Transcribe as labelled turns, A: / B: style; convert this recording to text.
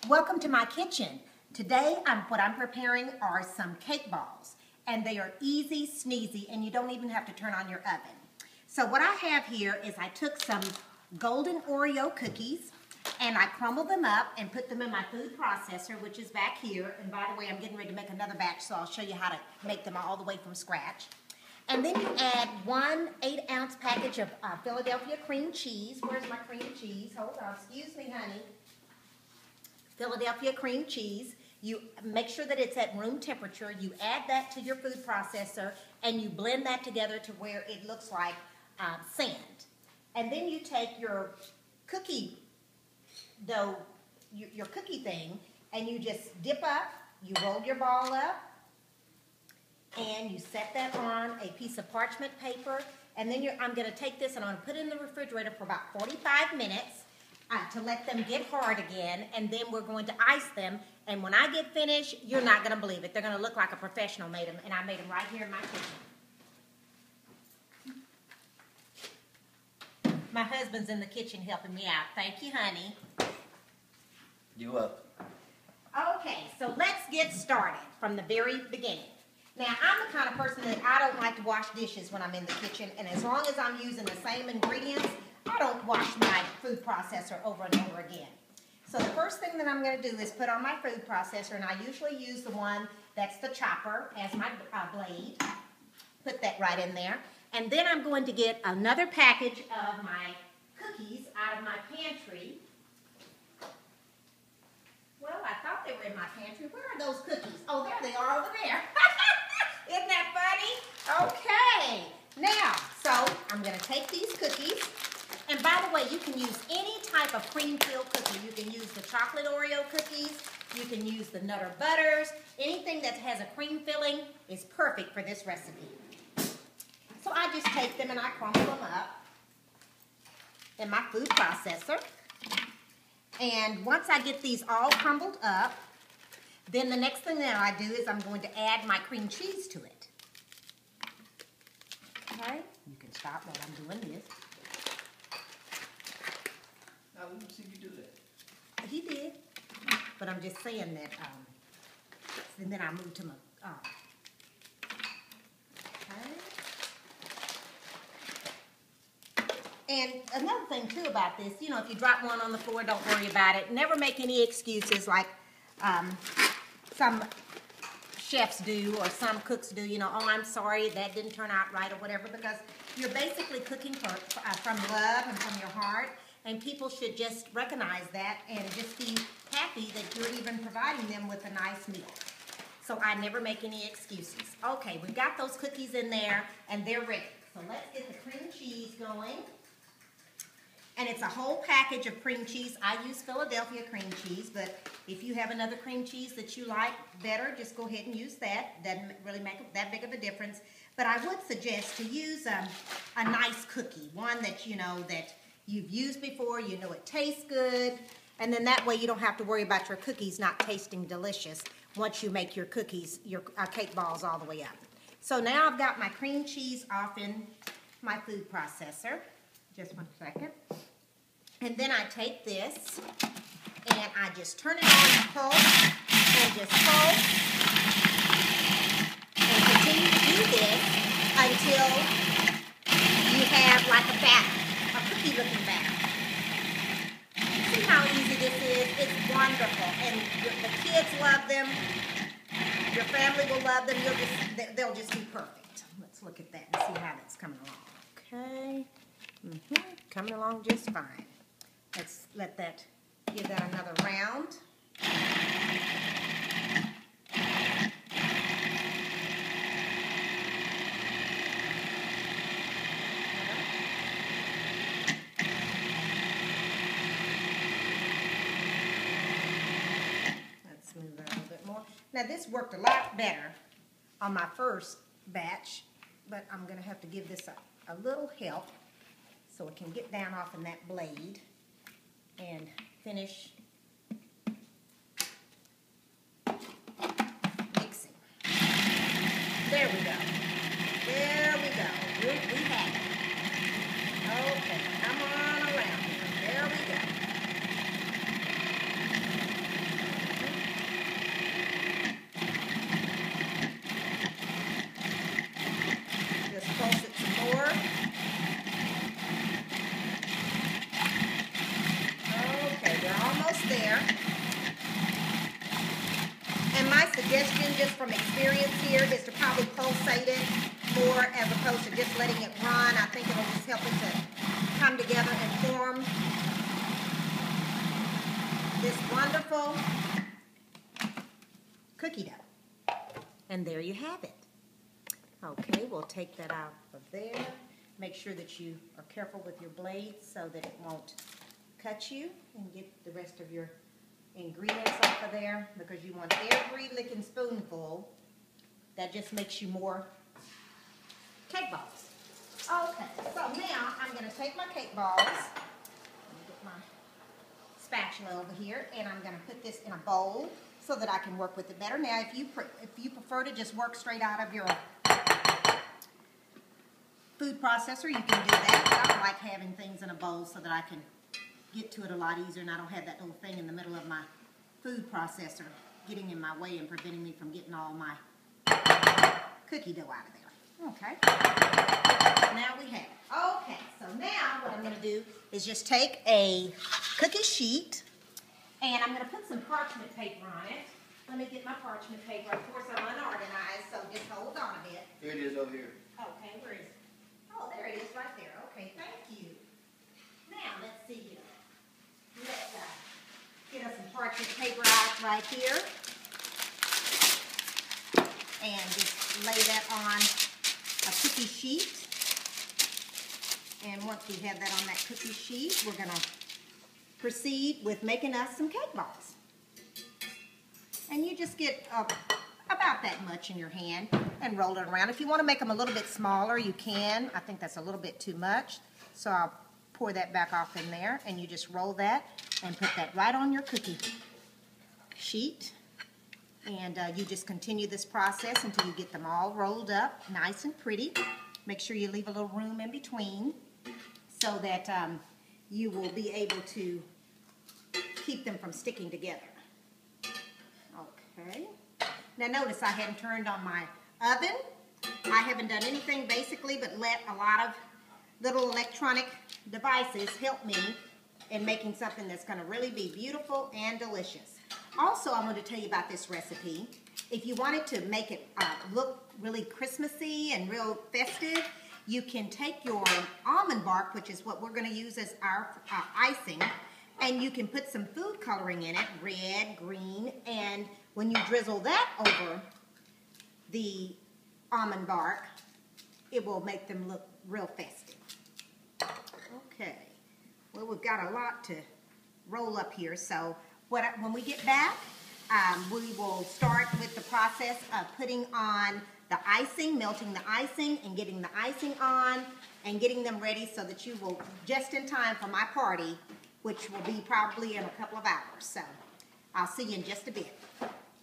A: Welcome to my kitchen. Today, what I'm preparing are some cake balls, and they are easy, sneezy, and you don't even have to turn on your oven. So what I have here is I took some golden Oreo cookies, and I crumbled them up and put them in my food processor, which is back here. And by the way, I'm getting ready to make another batch, so I'll show you how to make them all the way from scratch. And then you add 1 8-ounce package of Philadelphia cream cheese. Where's my cream cheese? Hold on, excuse me, honey. Philadelphia cream cheese. You make sure that it's at room temperature. You add that to your food processor, and you blend that together to where it looks like sand. And then you take your cookie dough, your cookie thing, and you just dip up. You roll your ball up, and you set that on a piece of parchment paper. And then I'm going to take this and I'm going to put it in the refrigerator for about 45 minutes. To let them get hard again, and then we're going to ice them. And when I get finished, you're not going to believe it. They're going to look like a professional made them, and I made them right here in my kitchen. My husband's in the kitchen helping me out. Thank you, honey.
B: You're welcome.
A: Okay, so let's get started from the very beginning. Now, I'm the kind of person that I don't like to wash dishes when I'm in the kitchen, and as long as I'm using the same ingredients, I don't wash my food processor over and over again. So the first thing that I'm going to do is put on my food processor, and I usually use the one that's the chopper as my blade. Put that right in there. And then I'm going to get another package of my cookies out of my pantry. Well, I thought they were in my pantry. Where are those cookies? Oh, there they are over there. Isn't that funny? Okay. Now, so I'm going to take these cookies. And by the way, you can use any type of cream-filled cookie. You can use the chocolate Oreo cookies. You can use the Nutter Butters. Anything that has a cream filling is perfect for this recipe. So I just take them and I crumble them up in my food processor. And once I get these all crumbled up, then the next thing that I do is I'm going to add my cream cheese to it. Okay? You can stop while I'm doing this.
B: I didn't see you do that.
A: He did, but I'm just saying that, and then I moved to my, okay. And another thing too about this, you know, if you drop one on the floor, don't worry about it. Never make any excuses like some chefs do or some cooks do, you know, oh, I'm sorry, that didn't turn out right or whatever, because you're basically cooking from love and from your heart. And people should just recognize that and just be happy that you're even providing them with a nice meal. So I never make any excuses. Okay, we've got those cookies in there and they're ready. So let's get the cream cheese going. And it's a whole package of cream cheese. I use Philadelphia cream cheese, but if you have another cream cheese that you like better, just go ahead and use that. Doesn't really make that big of a difference. But I would suggest to use a nice cookie, one that you know that you've used before, you know it tastes good, and then that way you don't have to worry about your cookies not tasting delicious once you make your cookies, your cake balls all the way up. So now I've got my cream cheese off in my food processor. Just 1 second. And then I take this and I just turn it on to pulse and just pulse and continue to do this until you have like a batter. Cookie-looking batter. See how easy this is? It's wonderful, and the kids love them. Your family will love them. They'll just be perfect. Let's look at that and see how that's coming along. Okay, coming along just fine. Let's let that give that another round. Now this worked a lot better on my first batch, but I'm going to have to give this a little help so it can get down off in that blade and finish mixing. There we go. There we go. We have it. Okay, come on around here. There we go. just from experience here, is to probably pulsate it more as opposed to just letting it run. I think it'll just help it to come together and form this wonderful cookie dough. And there you have it. Okay, we'll take that out of there. Make sure that you are careful with your blades so that it won't cut you, and get the rest of your ingredients off of there, because you want every licking spoonful. That just makes you more cake balls. Okay, so now I'm going to take my cake balls. Let me get my spatula over here, and I'm going to put this in a bowl so that I can work with it better. Now, if you prefer to just work straight out of your food processor, you can do that. But I like having things in a bowl so that I can get to it a lot easier, and I don't have that little thing in the middle of my food processor getting in my way and preventing me from getting all my cookie dough out of there. Okay. Now we have it. Okay, so now what I'm going to do is just take a cookie sheet, and I'm going to put some parchment paper on it. Let me get my parchment paper. Of course, I'm unorganized, so just hold on a bit.
B: Here it is over here.
A: Okay, where is it? Oh, there it is right there. Okay, thank you. Now, let's see here. Let's get us some parchment paper out right here. And just lay that on a cookie sheet. And once we have that on that cookie sheet, we're going to proceed with making us some cake balls. And you just get about that much in your hand and roll it around. If you want to make them a little bit smaller, you can. I think that's a little bit too much. So I'll pour that back off in there, and you just roll that and put that right on your cookie sheet. And you just continue this process until you get them all rolled up nice and pretty. Make sure you leave a little room in between so that you will be able to keep them from sticking together. Okay. Now notice I hadn't turned on my oven. I haven't done anything basically but let a lot of little electronic devices help me in making something that's going to really be beautiful and delicious. Also, I'm going to tell you about this recipe. If you wanted to make it look really Christmassy and real festive, you can take your almond bark, which is what we're going to use as our icing, and you can put some food coloring in it, red, green, and when you drizzle that over the almond bark, it will make them look real festive. Okay, well, we've got a lot to roll up here, so when we get back, we will start with the process of putting on the icing, melting the icing, and getting the icing on, and getting them ready so that you will, just in time for my party, which will be probably in a couple of hours. So, I'll see you in just a bit.